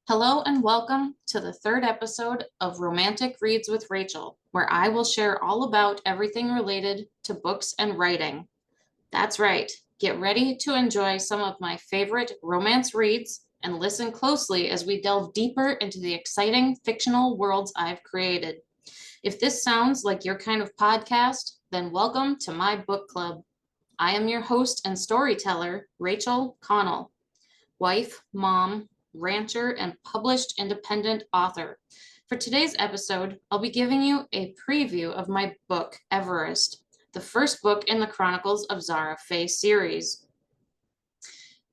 Hello and welcome to the third episode of Romantic Reads with Rachel, where I will share all about everything related to books and writing. That's right, get ready to enjoy some of my favorite romance reads and listen closely as we delve deeper into the exciting fictional worlds I've created. If this sounds like your kind of podcast, then welcome to my book club. I am your host and storyteller, Rachel Connell, wife, mom, rancher, and published independent author. For today's episode, I'll be giving you a preview of my book, Everest, the first book in the Chronicles of Zara Fae series.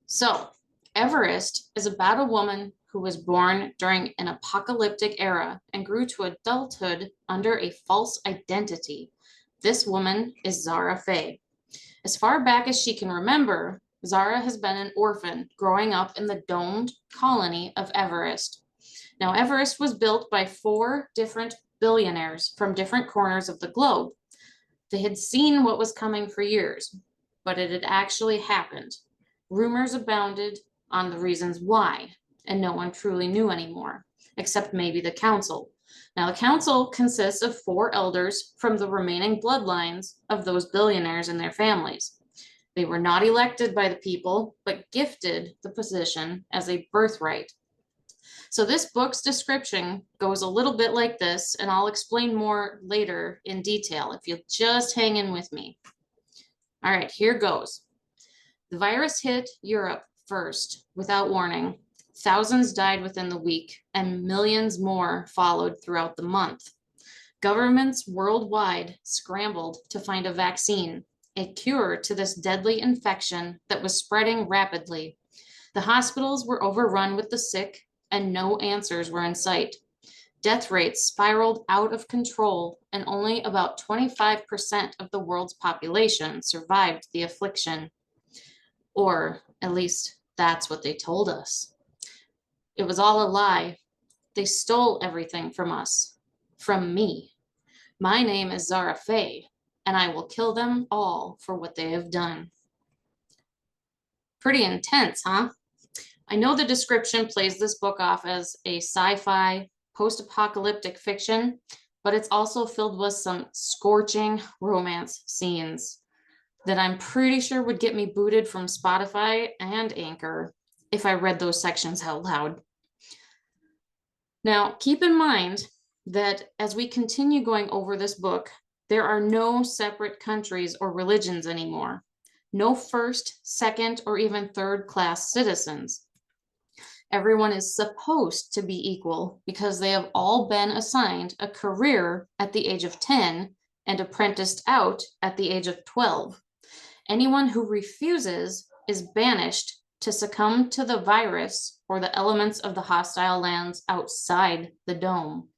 So, Everest is about a woman who was born during an apocalyptic era and grew to adulthood under a false identity. This woman is Zara Fae. As far back as she can remember, Zara has been an orphan growing up in the domed colony of Everest. Now, Everest was built by 4 different billionaires from different corners of the globe. They had seen what was coming for years, but it had actually happened. Rumors abounded on the reasons why, and no one truly knew anymore, except maybe the council. Now, the council consists of 4 elders from the remaining bloodlines of those billionaires and their families. They were not elected by the people, but gifted the position as a birthright. So this book's description goes a little bit like this, and I'll explain more later in detail if you'll just hang in with me. All right, here goes. The virus hit Europe first without warning. Thousands died within the week, and millions more followed throughout the month. Governments worldwide scrambled to find a vaccine, a cure to this deadly infection that was spreading rapidly. The hospitals were overrun with the sick, and no answers were in sight. Death rates spiraled out of control, and only about 25% of the world's population survived the affliction. Or at least that's what they told us. It was all a lie. They stole everything from us, from me. My name is Zara Fae, and I will kill them all for what they have done. Pretty intense, huh? I know the description plays this book off as a sci-fi, post-apocalyptic fiction, but it's also filled with some scorching romance scenes that I'm pretty sure would get me booted from Spotify and Anchor if I read those sections out loud. Now, keep in mind that as we continue going over this book, there are no separate countries or religions anymore. No first, second, or even third class citizens. Everyone is supposed to be equal because they have all been assigned a career at the age of 10 and apprenticed out at the age of 12. Anyone who refuses is banished to succumb to the virus or the elements of the hostile lands outside the dome.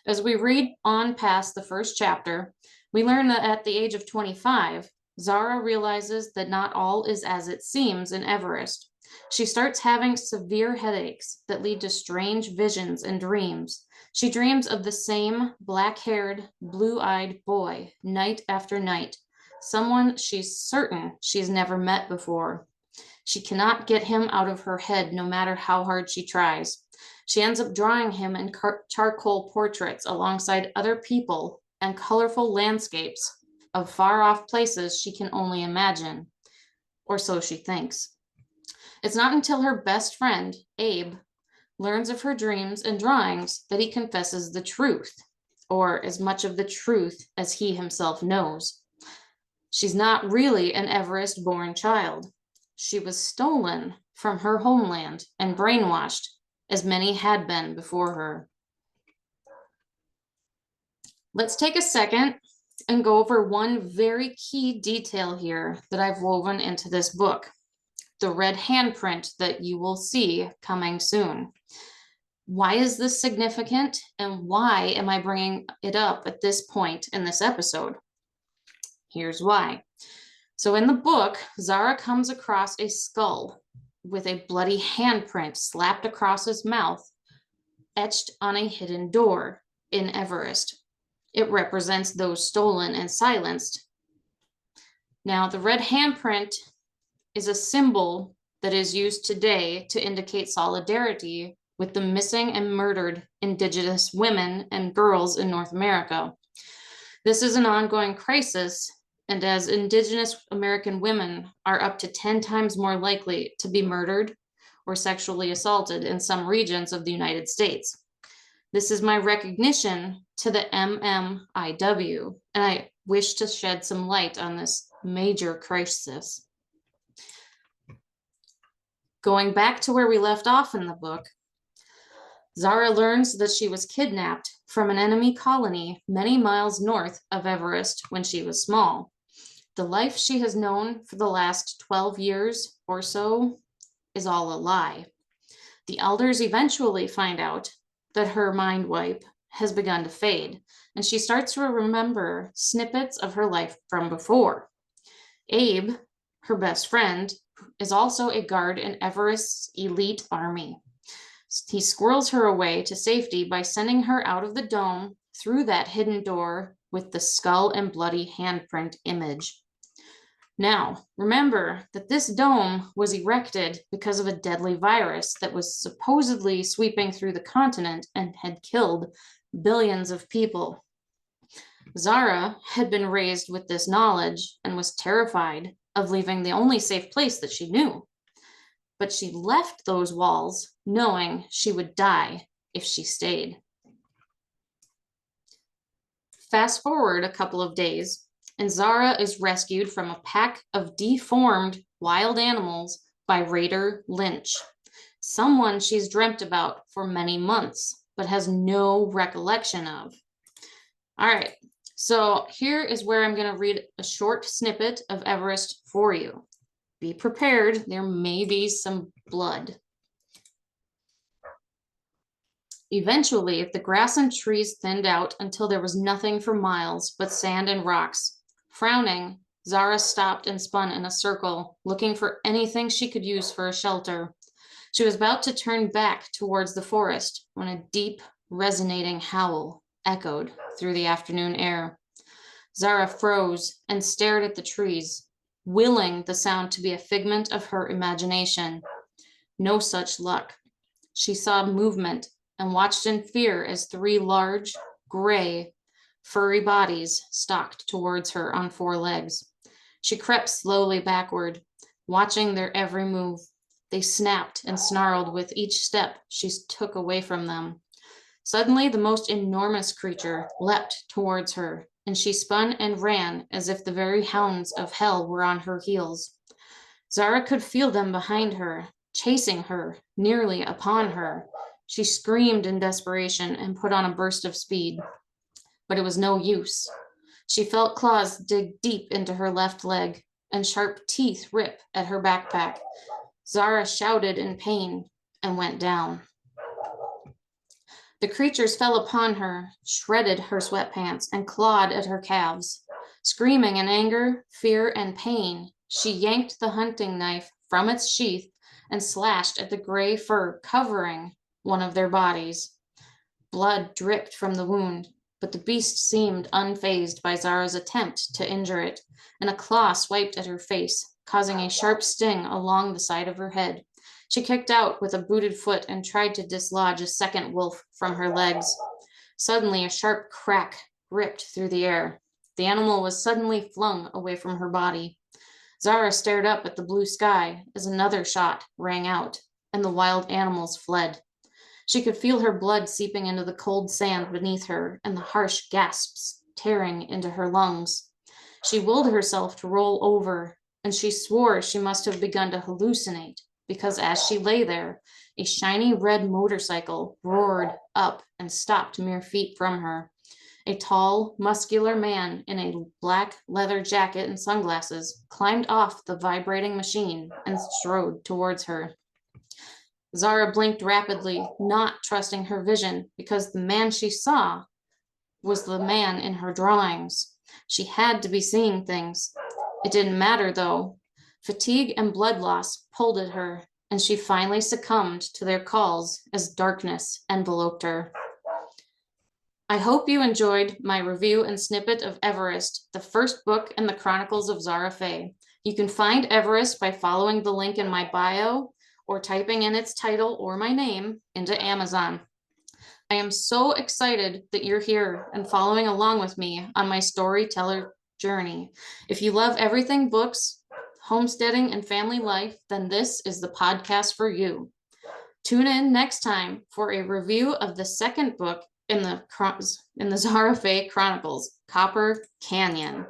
As we read on past the first chapter, we learn that at the age of 25, Zara realizes that not all is as it seems in Everest. She starts having severe headaches that lead to strange visions and dreams. She dreams of the same black-haired, blue-eyed boy night after night, someone she's certain she's never met before. She cannot get him out of her head no matter how hard she tries. She ends up drawing him in charcoal portraits alongside other people and colorful landscapes of far-off places she can only imagine, or so she thinks. It's not until her best friend, Abe, learns of her dreams and drawings that he confesses the truth, or as much of the truth as he himself knows. She's not really an Everest-born child. She was stolen from her homeland and brainwashed, as many had been before her. Let's take a second and go over one very key detail here that I've woven into this book, the red handprint that you will see coming soon. Why is this significant, and why am I bringing it up at this point in this episode? Here's why. So in the book, Zara comes across a skull with a bloody handprint slapped across his mouth, etched on a hidden door in Everest. It represents those stolen and silenced. Now, the red handprint is a symbol that is used today to indicate solidarity with the missing and murdered Indigenous women and girls in North America. This is an ongoing crisis, and as Indigenous American women are up to 10 times more likely to be murdered or sexually assaulted in some regions of the United States. This is my recognition to the MMIW, and I wish to shed some light on this major crisis. Going back to where we left off in the book, Zara learns that she was kidnapped from an enemy colony many miles north of Everest when she was small. The life she has known for the last 12 years or so is all a lie. The elders eventually find out that her mind wipe has begun to fade, and she starts to remember snippets of her life from before. Abe, her best friend, is also a guard in Everest's elite army. He squirrels her away to safety by sending her out of the dome through that hidden door with the skull and bloody handprint image. Now, remember that this dome was erected because of a deadly virus that was supposedly sweeping through the continent and had killed billions of people. Zara had been raised with this knowledge and was terrified of leaving the only safe place that she knew. But she left those walls knowing she would die if she stayed. Fast forward a couple of days, and Zara is rescued from a pack of deformed wild animals by Raider Lynch, someone she's dreamt about for many months, but has no recollection of. All right, so here is where I'm going to read a short snippet of Everest for you. Be prepared, there may be some blood. Eventually, the grass and trees thinned out until there was nothing for miles but sand and rocks. Frowning, Zara stopped and spun in a circle, looking for anything she could use for a shelter. She was about to turn back towards the forest when a deep, resonating howl echoed through the afternoon air. Zara froze and stared at the trees, willing the sound to be a figment of her imagination. No such luck. She saw movement and watched in fear as three large, gray, furry bodies stalked towards her on four legs. She crept slowly backward, watching their every move. They snapped and snarled with each step she took away from them. Suddenly, the most enormous creature leapt towards her, and she spun and ran as if the very hounds of hell were on her heels. Zara could feel them behind her, chasing her, nearly upon her. She screamed in desperation and put on a burst of speed. But it was no use. She felt claws dig deep into her left leg and sharp teeth rip at her backpack. Zara shouted in pain and went down. The creatures fell upon her, shredded her sweatpants, and clawed at her calves. Screaming in anger, fear, and pain, she yanked the hunting knife from its sheath and slashed at the gray fur covering one of their bodies. Blood dripped from the wound, but the beast seemed unfazed by Zara's attempt to injure it, and a claw swiped at her face, causing a sharp sting along the side of her head. She kicked out with a booted foot and tried to dislodge a second wolf from her legs. Suddenly, a sharp crack ripped through the air. The animal was suddenly flung away from her body. Zara stared up at the blue sky as another shot rang out, and the wild animals fled. She could feel her blood seeping into the cold sand beneath her and the harsh gasps tearing into her lungs. She willed herself to roll over, and she swore she must have begun to hallucinate, because as she lay there, a shiny red motorcycle roared up and stopped mere feet from her. A tall, muscular man in a black leather jacket and sunglasses climbed off the vibrating machine and strode towards her. Zara blinked rapidly, not trusting her vision, because the man she saw was the man in her drawings. She had to be seeing things. It didn't matter, though. Fatigue and blood loss pulled at her, and she finally succumbed to their calls as darkness enveloped her. I hope you enjoyed my review and snippet of Everest, the first book in the Chronicles of Zara Fae. You can find Everest by following the link in my bio or typing in its title or my name into Amazon. I am so excited that you're here and following along with me on my storyteller journey. If you love everything books, homesteading, and family life, then this is the podcast for you. Tune in next time for a review of the second book in the Zara Fae Chronicles, Copper Canyon.